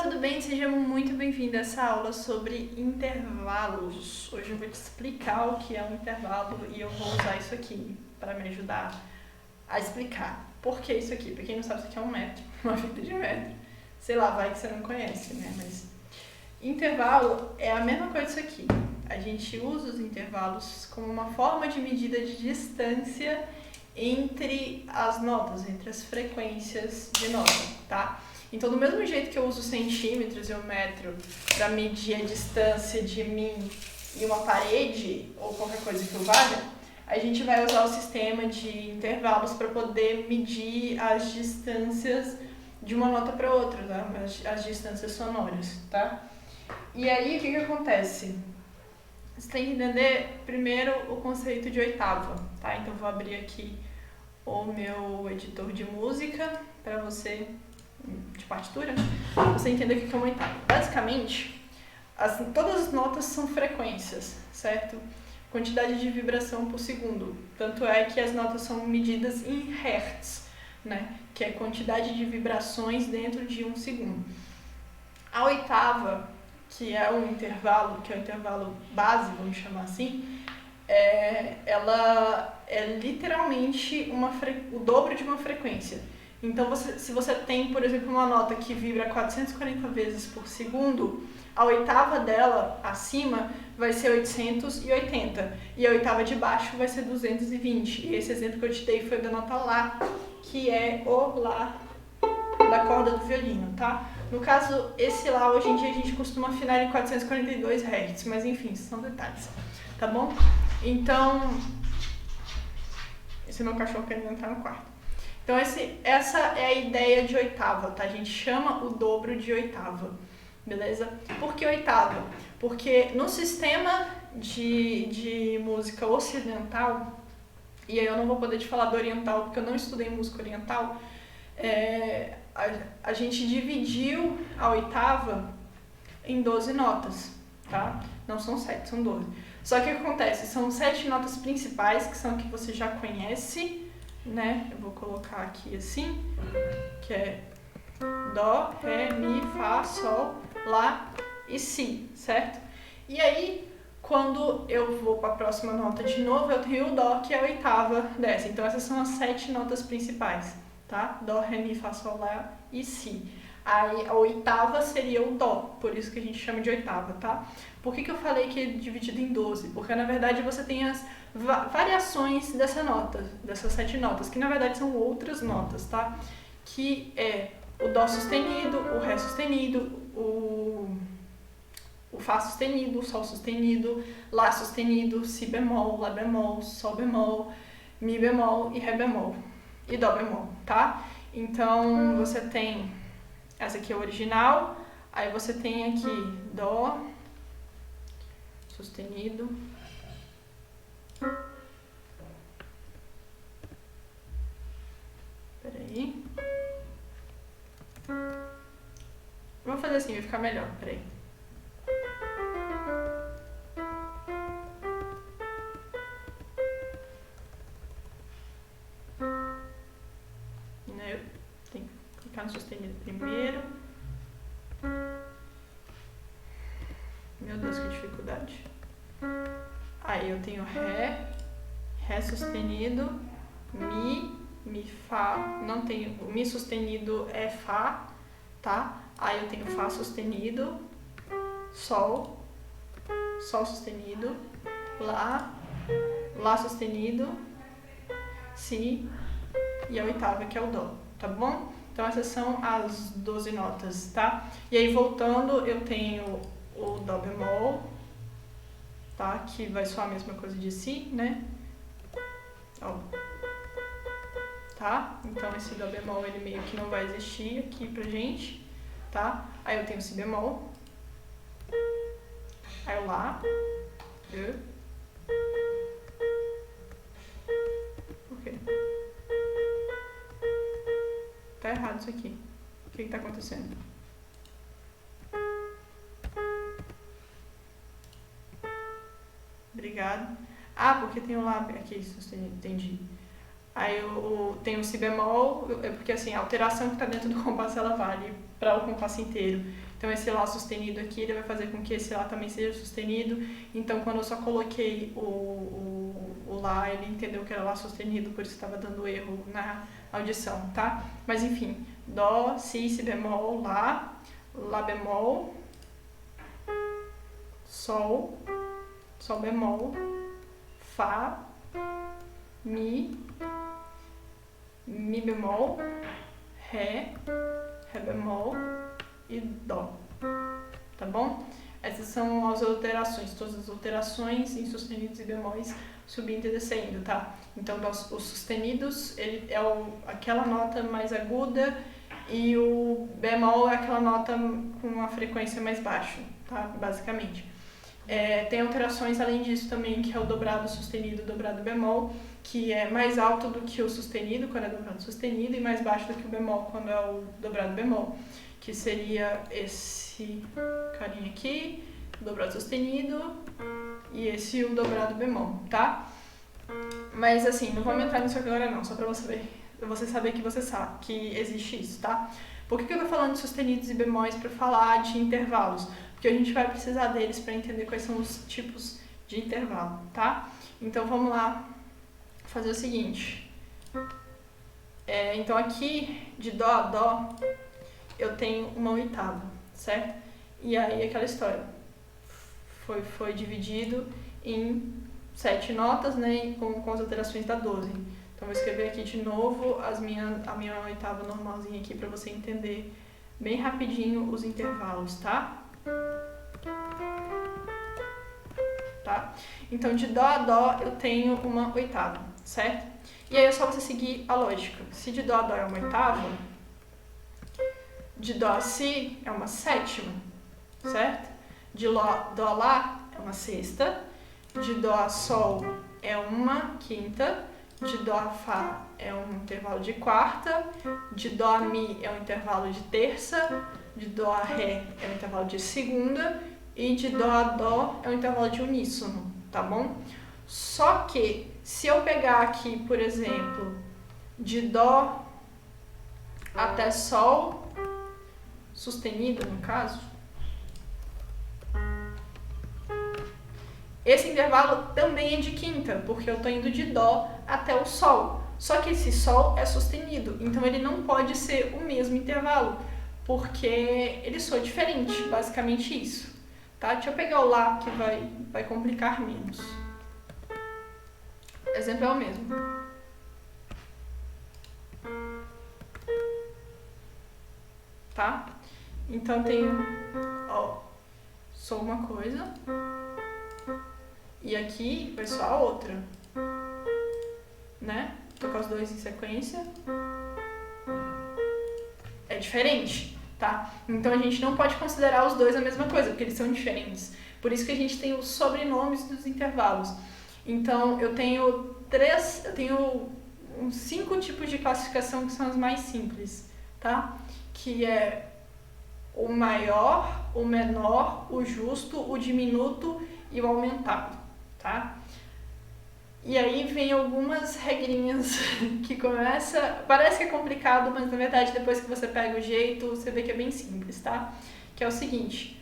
tudo bem? Seja muito bem-vindo a essa aula sobre intervalos. Hoje eu vou te explicar o que é um intervalo e eu vou usar isso aqui para me ajudar a explicar. Por que isso aqui? Pra quem não sabe, isso aqui é um metro, uma fita de metro. Sei lá, vai que você não conhece, né? Mas intervalo é a mesma coisa disso aqui. A gente usa os intervalos como uma forma de medida de distância entre as notas, entre as frequências de nota, tá? Então, do mesmo jeito que eu uso centímetros e o metro para medir a distância de mim e uma parede ou qualquer coisa que eu valha, a gente vai usar o sistema de intervalos para poder medir as distâncias de uma nota para outra, tá? As distâncias sonoras, tá? E aí, o que acontece? Você tem que entender primeiro o conceito de oitava, tá? Então, vou abrir aqui o meu editor de música para você, de partitura, você entender o que é uma oitava. Basicamente, todas as notas são frequências, certo? Quantidade de vibração por segundo. Tanto é que as notas são medidas em hertz, né? Que é quantidade de vibrações dentro de um segundo. A oitava, que é um intervalo, que é o intervalo base, vamos chamar assim, ela é literalmente o dobro de uma frequência. Então, se você tem, por exemplo, uma nota que vibra 440 vezes por segundo, a oitava dela, acima, vai ser 880. E a oitava de baixo vai ser 220. E esse exemplo que eu te dei foi da nota Lá, que é o Lá da corda do violino, tá? No caso, esse Lá, hoje em dia, a gente costuma afinar em 442 Hz, mas enfim, são detalhes, tá bom? Então, esse é meu cachorro querendo entrar no quarto. Então, essa é a ideia de oitava, tá? A gente chama o dobro de oitava, beleza? Por que oitava? Porque no sistema de música ocidental, e aí eu não vou poder te falar do oriental, porque eu não estudei música oriental, a gente dividiu a oitava em 12 notas, tá? Não são 7, são 12. Só que o que acontece? São 7 notas principais, que são que você já conhece, né? Eu vou colocar aqui assim, que é Dó, Ré, Mi, Fá, Sol, Lá e Si, certo? E aí, quando eu vou para a próxima nota de novo, eu tenho o Dó, que é a oitava dessa. Então, essas são as 7 notas principais, tá? Dó, Ré, Mi, Fá, Sol, Lá e Si. Aí, a oitava seria o Dó, por isso que a gente chama de oitava, tá? Por que eu falei que é dividido em 12? Porque, na verdade, você tem as variações dessa nota, dessas 7 notas, que, na verdade, são outras notas, tá? Que é o Dó sustenido, o Ré sustenido, o Fá sustenido, o Sol sustenido, Lá sustenido, Si bemol, Lá bemol, Sol bemol, Mi bemol e Ré bemol. E Dó bemol, tá? Então, você tem... Essa aqui é a original, aí você tem aqui Dó sustenido, peraí, vamos fazer assim, vai ficar melhor, peraí. Eu tenho que clicar no sustenido primeiro. Meu Deus, que dificuldade. Aí eu tenho Ré sustenido, Mi, Fá, não tenho, o Mi sustenido é Fá, tá? Aí eu tenho Fá sustenido, Sol sustenido, Lá sustenido, Si e a oitava que é o Dó, tá bom? Então essas são as 12 notas, tá? E aí voltando, eu tenho o Dó bemol, tá? Que vai soar a mesma coisa de Si, né? Ó. Tá? Então esse Dó bemol, ele meio que não vai existir aqui pra gente, tá? Aí eu tenho Si bemol, aí o Lá, por quê? Tá errado isso aqui. O que tá acontecendo? Obrigado. Ah, porque tem o Lá aqui sustenido, entendi. Aí tem o si bemol, é porque assim, a alteração que está dentro do compasso ela vale para o compasso inteiro. Então esse lá sustenido aqui, ele vai fazer com que esse lá também seja sustenido. Então quando eu só coloquei o lá, ele entendeu que era lá sustenido, por isso estava dando erro na audição, tá? Mas enfim, dó, si bemol, lá bemol, sol bemol, fá, mi bemol, ré bemol e dó, tá bom? Essas são as alterações, todas as alterações em sustenidos e bemóis subindo e descendo, tá? Então, os sustenidos, ele é aquela nota mais aguda e o bemol é aquela nota com uma frequência mais baixa, tá? Basicamente. Tem alterações além disso também, que é o dobrado sustenido, dobrado bemol, que é mais alto do que o sustenido, quando é dobrado sustenido, e mais baixo do que o bemol, quando é o dobrado bemol, que seria esse carinha aqui, o dobrado sustenido, e esse o dobrado bemol, tá? Mas assim, não vamos entrar nisso agora não, só pra você saber que você sabe que existe isso, tá? Por que eu tô falando de sustenidos e bemóis para falar de intervalos? Porque a gente vai precisar deles para entender quais são os tipos de intervalo, tá? Então vamos lá fazer o seguinte. Então aqui, de dó a dó, eu tenho uma oitava, certo? E aí aquela história. Foi dividido em 7 notas, né? Com as alterações da 12. Então vou escrever aqui de novo a minha oitava normalzinha aqui para você entender bem rapidinho os intervalos, tá? Tá? Então, de dó a dó, eu tenho uma oitava, certo? E aí é só você seguir a lógica. Se de dó a dó é uma oitava, de dó a si é uma sétima, certo? De dó a lá é uma sexta, de dó a sol é uma quinta, de dó a fá é um intervalo de quarta, de dó a mi é um intervalo de terça, de dó a ré é um intervalo de segunda, e de dó a dó é um intervalo de uníssono, tá bom? Só que, se eu pegar aqui, por exemplo, de dó até sol, sustenido no caso, esse intervalo também é de quinta, porque eu tô indo de dó até o sol. Só que esse sol é sustenido, então ele não pode ser o mesmo intervalo, porque ele soa diferente, basicamente isso. Tá? Deixa eu pegar o lá que vai complicar menos. O exemplo é o mesmo. Tá? Então eu tenho, sou uma coisa e aqui vai soar a outra, né? Tô com as duas em sequência. É diferente. Tá? Então a gente não pode considerar os dois a mesma coisa, porque eles são diferentes. Por isso que a gente tem os sobrenomes dos intervalos. Então eu tenho 5 tipos de classificação que são os mais simples, tá? Que é o maior, o menor, o justo, o diminuto e o aumentado, tá? E aí vem algumas regrinhas que parece que é complicado, mas na verdade depois que você pega o jeito, você vê que é bem simples, tá? Que é o seguinte,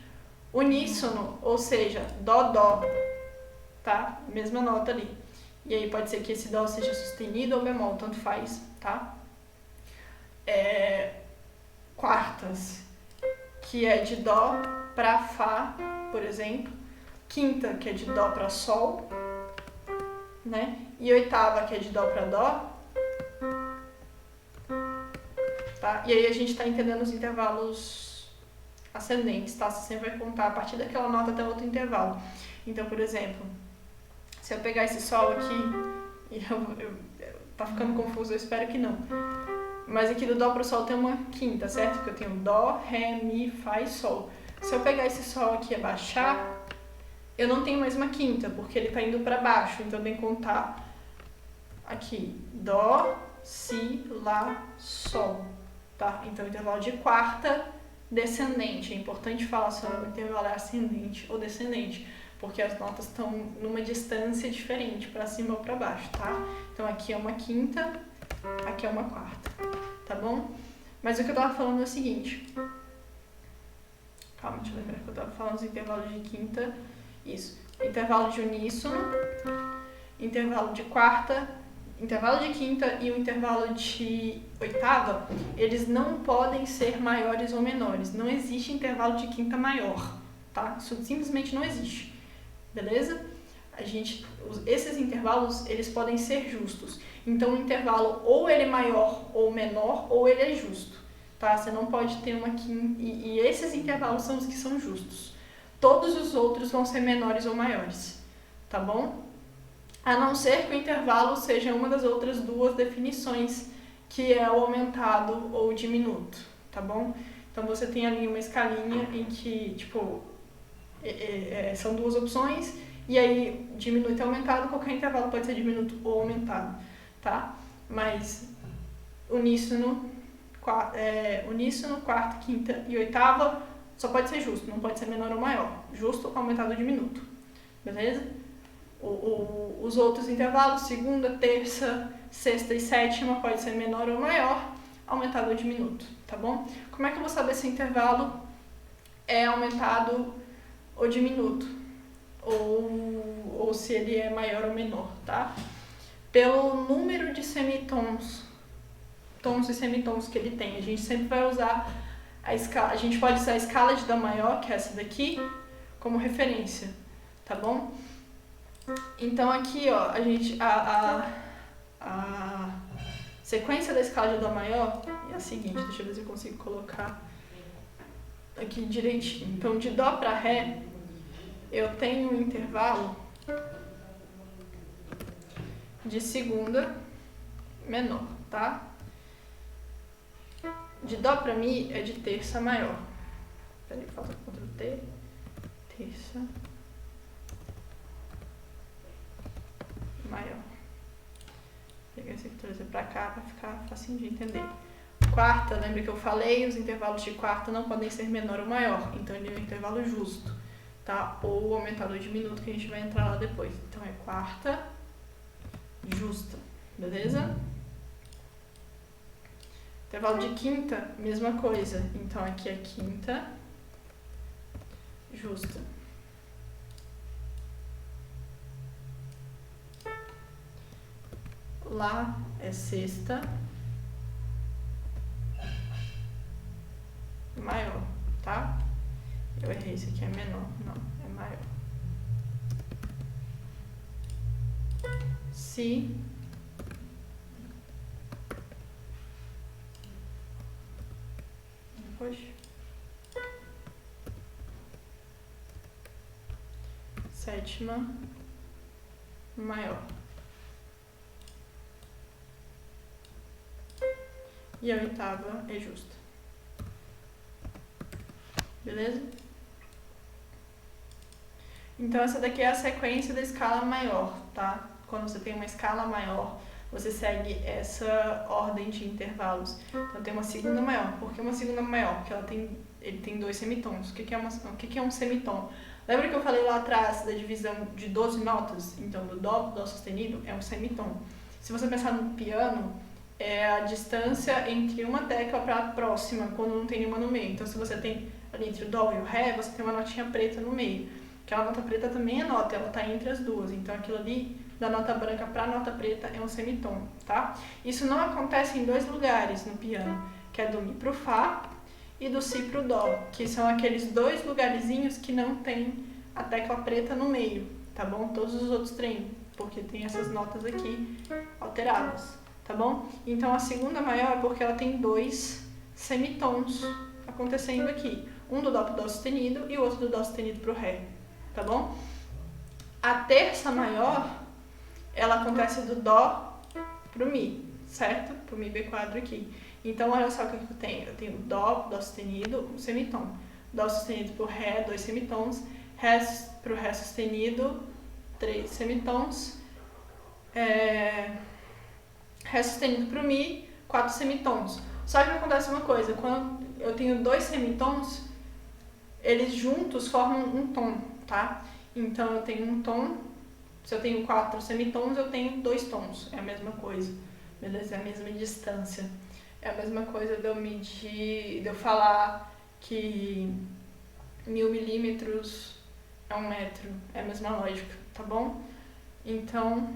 uníssono, ou seja, dó, dó, tá? Mesma nota ali. E aí pode ser que esse dó seja sustenido ou bemol, tanto faz, tá? Quartas, que é de dó pra fá, por exemplo. Quinta, que é de dó pra sol, né? E oitava, que é de dó pra dó, tá? E aí a gente tá entendendo os intervalos ascendentes, tá? Você sempre vai contar a partir daquela nota até outro intervalo. Então, por exemplo, se eu pegar esse sol aqui, e tá ficando confuso, eu espero que não. Mas aqui do dó pro sol tem uma quinta, certo? Porque eu tenho dó, ré, mi, fá e sol. Se eu pegar esse sol aqui e abaixar, eu não tenho mais uma quinta, porque ele tá indo para baixo, então eu tenho que contar aqui, dó, si, lá, sol, tá? Então, intervalo de quarta descendente. É importante falar se o intervalo é ascendente ou descendente, porque as notas estão numa distância diferente, para cima ou para baixo, tá? Então aqui é uma quinta, aqui é uma quarta, tá bom? Mas o que eu tava falando é o seguinte. Calma, deixa eu lembrar que eu tava falando dos intervalos de quinta. Isso. Intervalo de uníssono, intervalo de quarta, intervalo de quinta e o intervalo de oitava, eles não podem ser maiores ou menores. Não existe intervalo de quinta maior, tá? Isso simplesmente não existe. Beleza? Esses intervalos, eles podem ser justos. Então, o intervalo ou ele é maior ou menor, ou ele é justo, tá? Você não pode ter uma quinta... E esses intervalos são os que são justos. Todos os outros vão ser menores ou maiores, tá bom? A não ser que o intervalo seja uma das outras duas definições, que é o aumentado ou o diminuto, tá bom? Então, você tem ali uma escalinha em que, tipo, são duas opções, e aí diminuto e aumentado, qualquer intervalo pode ser diminuto ou aumentado, tá? Mas uníssono, quarta, quinta e oitava só pode ser justo, não pode ser menor ou maior. Justo, aumentado ou diminuto, beleza? Os outros intervalos, segunda, terça, sexta e sétima, pode ser menor ou maior, aumentado ou diminuto, tá bom? Como é que eu vou saber se o intervalo é aumentado ou diminuto? Ou se ele é maior ou menor, tá? Pelo número de semitons, tons e semitons que ele tem. A gente sempre vai usar a escala, a gente pode usar a escala de Dó maior, que é essa daqui, como referência, tá bom? Então aqui, ó, a sequência da escala de Dó maior é a seguinte, deixa eu ver se eu consigo colocar aqui direitinho. Então, de Dó para Ré, eu tenho um intervalo de segunda menor, tá? De Dó para Mi é de terça maior. Peraí, falta Ctrl T. Terça maior. Vou pegar esse aqui e trazer pra cá pra ficar facinho de entender. Quarta, lembra que eu falei? Os intervalos de quarta não podem ser menor ou maior. Então ele é um intervalo justo, tá? Ou aumentado ou diminuto, que a gente vai entrar lá depois. Então é quarta justa, beleza? Intervalo de quinta, mesma coisa. Então aqui é quinta justa. Lá é sexta maior, tá? Eu errei, isso aqui é menor. Não, é maior. Si depois sétima maior. E a oitava é justa. Beleza? Então essa daqui é a sequência da escala maior, tá? Quando você tem uma escala maior, você segue essa ordem de intervalos. Então tem uma segunda maior. Por que uma segunda maior? Porque ele tem dois semitons. O que é um semitom? Lembra que eu falei lá atrás da divisão de 12 notas? Então do Dó sustenido é um semitom. Se você pensar no piano, é a distância entre uma tecla para a próxima, quando não tem nenhuma no meio. Então se você tem ali entre o Dó e o Ré, você tem uma notinha preta no meio. Aquela nota preta também é nota, ela está entre as duas. Então aquilo ali, da nota branca para a nota preta, é um semitom, tá? Isso não acontece em dois lugares no piano, que é do Mi pro Fá e do Si pro Dó, que são aqueles dois lugarzinhos que não tem a tecla preta no meio, tá bom? Todos os outros têm, porque tem essas notas aqui alteradas, tá bom? Então a segunda maior é porque ela tem dois semitons acontecendo aqui. Um do Dó pro Dó sustenido e o outro do Dó sustenido pro Ré, tá bom? A terça maior, ela acontece do Dó pro Mi, certo? Pro Mi B quadro aqui. Então, olha só o que eu tenho. Eu tenho Dó sustenido, um semitom. Dó sustenido pro Ré, dois semitons. Ré pro Ré sustenido, três semitons. Ré sustenido pro Mi, quatro semitons. Só que acontece uma coisa, quando eu tenho dois semitons, eles juntos formam um tom, tá? Então eu tenho um tom, se eu tenho 4 semitons, eu tenho 2 tons, é a mesma coisa, beleza? É a mesma distância. É a mesma coisa de eu medir, de eu falar que 1000 milímetros é 1 metro, é a mesma lógica, tá bom? Então,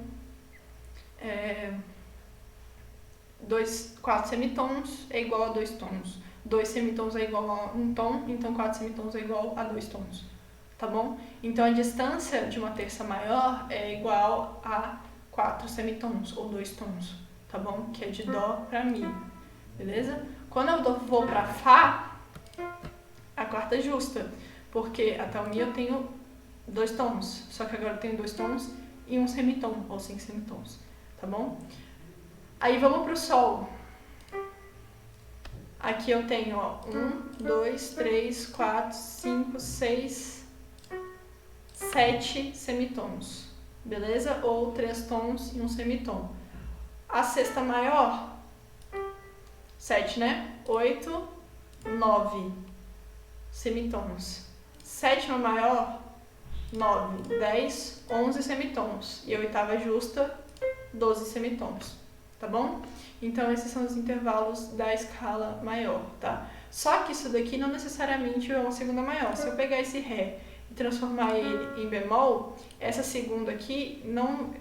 4 semitons é igual a 2 tons. 2 semitons é igual a 1 tom, então 4 semitons é igual a 2 tons, tá bom? Então a distância de uma terça maior é igual a 4 semitons, ou 2 tons, tá bom? Que é de dó para mi, beleza? Quando eu vou para fá, a quarta é justa, porque até o mi eu tenho 2 tons, só que agora eu tenho 2 tons e 1 semitom, ou 5 semitons, tá bom? Aí vamos pro sol. Aqui eu tenho, ó, 1, 2, 3, 4, 5, 6, 7 semitons, beleza? Ou 3 tons e 1 semitom. A sexta maior, 7, né? 8, 9 semitons. Sétima maior, 9, 10, 11 semitons. E a oitava justa, 12 semitons, tá bom? Então esses são os intervalos da escala maior, tá? Só que isso daqui não necessariamente é uma segunda maior. Se eu pegar esse Ré e transformar ele em bemol, essa segunda aqui,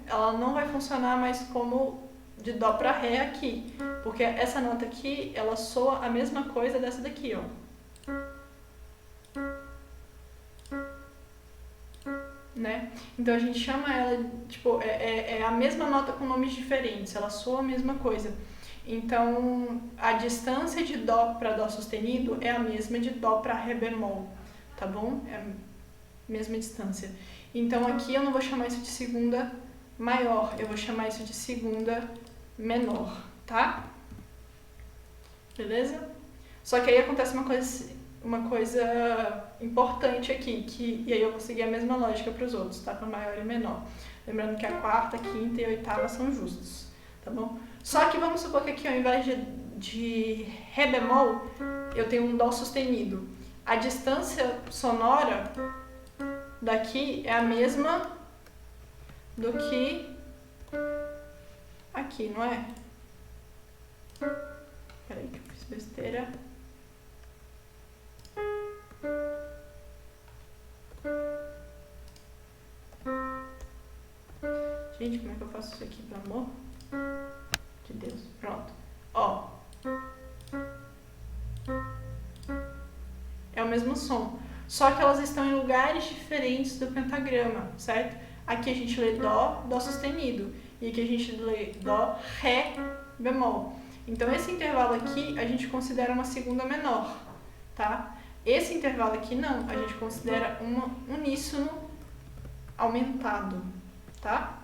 ela não vai funcionar mais como de dó para Ré aqui, porque essa nota aqui, ela soa a mesma coisa dessa daqui, ó. Né? Então a gente chama ela, tipo, é a mesma nota com nomes diferentes, ela soa a mesma coisa. Então a distância de dó para dó sustenido é a mesma de dó para ré bemol, tá bom? É a mesma distância. Então aqui eu não vou chamar isso de segunda maior, eu vou chamar isso de segunda menor, tá? Beleza? Só que aí acontece uma coisa importante aqui, e aí eu vou seguir a mesma lógica para os outros, tá? Para maior e menor. Lembrando que a quarta, quinta e oitava são justos, tá bom? Só que vamos supor que aqui, ao invés de ré bemol, eu tenho um dó sustenido. A distância sonora daqui é a mesma do que aqui, não é? Peraí que eu fiz besteira. Gente, como é que eu faço isso aqui, pelo amor de Deus? Pronto. Ó. É o mesmo som. Só que elas estão em lugares diferentes do pentagrama, certo? Aqui a gente lê dó, dó sustenido. E aqui a gente lê dó, ré, bemol. Então esse intervalo aqui a gente considera uma segunda menor, tá? Esse intervalo aqui não, a gente considera um uníssono aumentado, tá?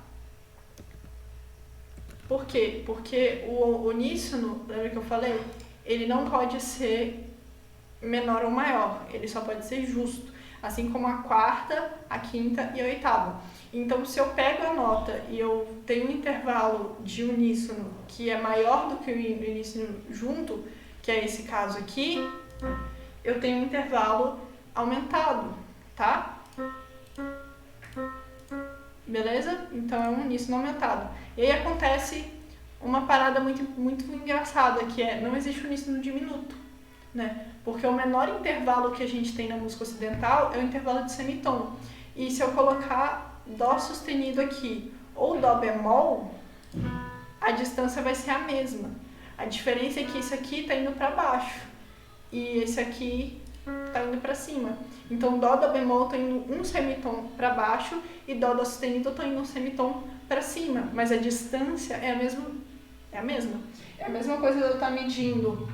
Por quê? Porque o uníssono, lembra que eu falei? Ele não pode ser menor ou maior, ele só pode ser justo, assim como a quarta, a quinta e a oitava. Então, se eu pego a nota e eu tenho um intervalo de uníssono que é maior do que o uníssono junto, que é esse caso aqui, eu tenho um intervalo aumentado, tá? Beleza? Então é um uníssono aumentado. E aí acontece uma parada muito engraçada, que é, não existe uníssono diminuto, né? Porque o menor intervalo que a gente tem na música ocidental é o intervalo de semitom. E se eu colocar dó sustenido aqui ou dó bemol, a distância vai ser a mesma. A diferença é que isso aqui está indo para baixo e esse aqui está indo para cima. Então dó bemol está indo um semitom para baixo e dó sustenido está indo um semitom para cima, mas a distância é a mesma. É a mesma coisa de eu estar medindo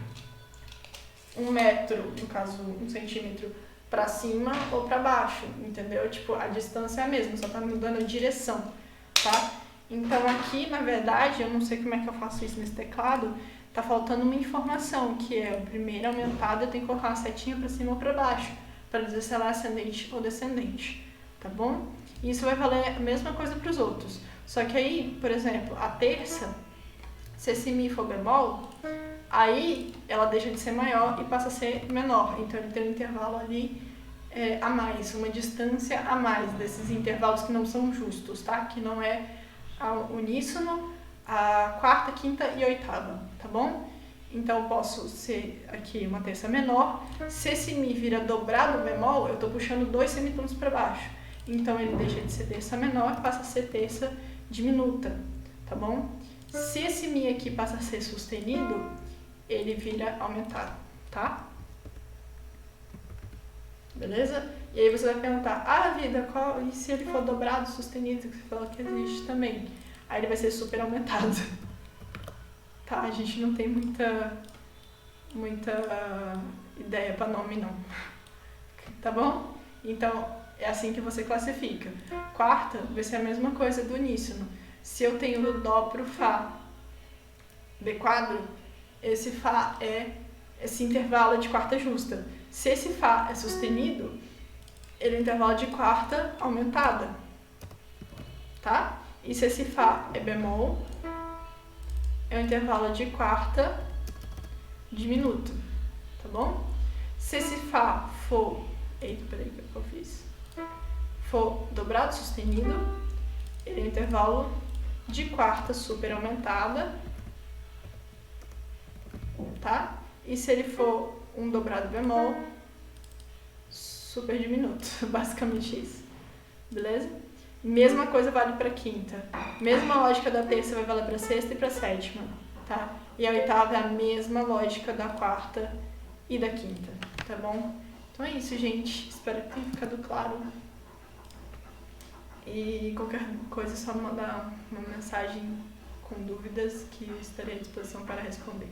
1 metro, no caso 1 centímetro, para cima ou para baixo, entendeu? Tipo, a distância é a mesma, só tá mudando a direção, tá? Então aqui, na verdade, eu não sei como é que eu faço isso nesse teclado, tá faltando uma informação, que é o primeiro aumentado, eu tenho que colocar uma setinha para cima ou para baixo, para dizer se ela é ascendente ou descendente, tá bom? E isso vai valer a mesma coisa para os outros. Só que aí, por exemplo, a terça, se esse mi for bemol, aí ela deixa de ser maior e passa a ser menor. Então ele tem um intervalo ali a mais, uma distância a mais desses intervalos que não são justos, tá? Que não é a uníssono, a quarta, quinta e oitava, tá bom? Então, eu posso ser aqui uma terça menor. Se esse Mi vira dobrado bemol, eu estou puxando 2 semitons para baixo. Então, ele deixa de ser terça menor e passa a ser terça diminuta, tá bom? Se esse Mi aqui passa a ser sustenido, ele vira aumentado, tá? Beleza? E aí você vai perguntar, vida, e se ele for dobrado, sustenido, que você falou que existe também? Aí ele vai ser super aumentado. Tá, a gente não tem muita ideia para nome não. Tá bom? Então, é assim que você classifica. Quarta vai ser a mesma coisa do uníssono. Se eu tenho do Dó pro Fá B quadro, esse Fá é esse intervalo de quarta justa. Se esse Fá é sustenido, ele é um intervalo de quarta aumentada. Tá? E se esse Fá é bemol, é um intervalo de quarta diminuto, tá bom? Se esse Fá for... Eita, peraí, o que eu fiz? For dobrado sustenido, ele é um intervalo de quarta super aumentada, tá? E se ele for um dobrado bemol, super diminuto, basicamente isso, beleza? Mesma coisa vale para quinta. Mesma lógica da terça vai valer para sexta e para sétima, tá? E a oitava é a mesma lógica da quarta e da quinta, tá bom? Então é isso, gente. Espero que tenha ficado claro. E qualquer coisa é só mandar uma mensagem com dúvidas que eu estarei à disposição para responder.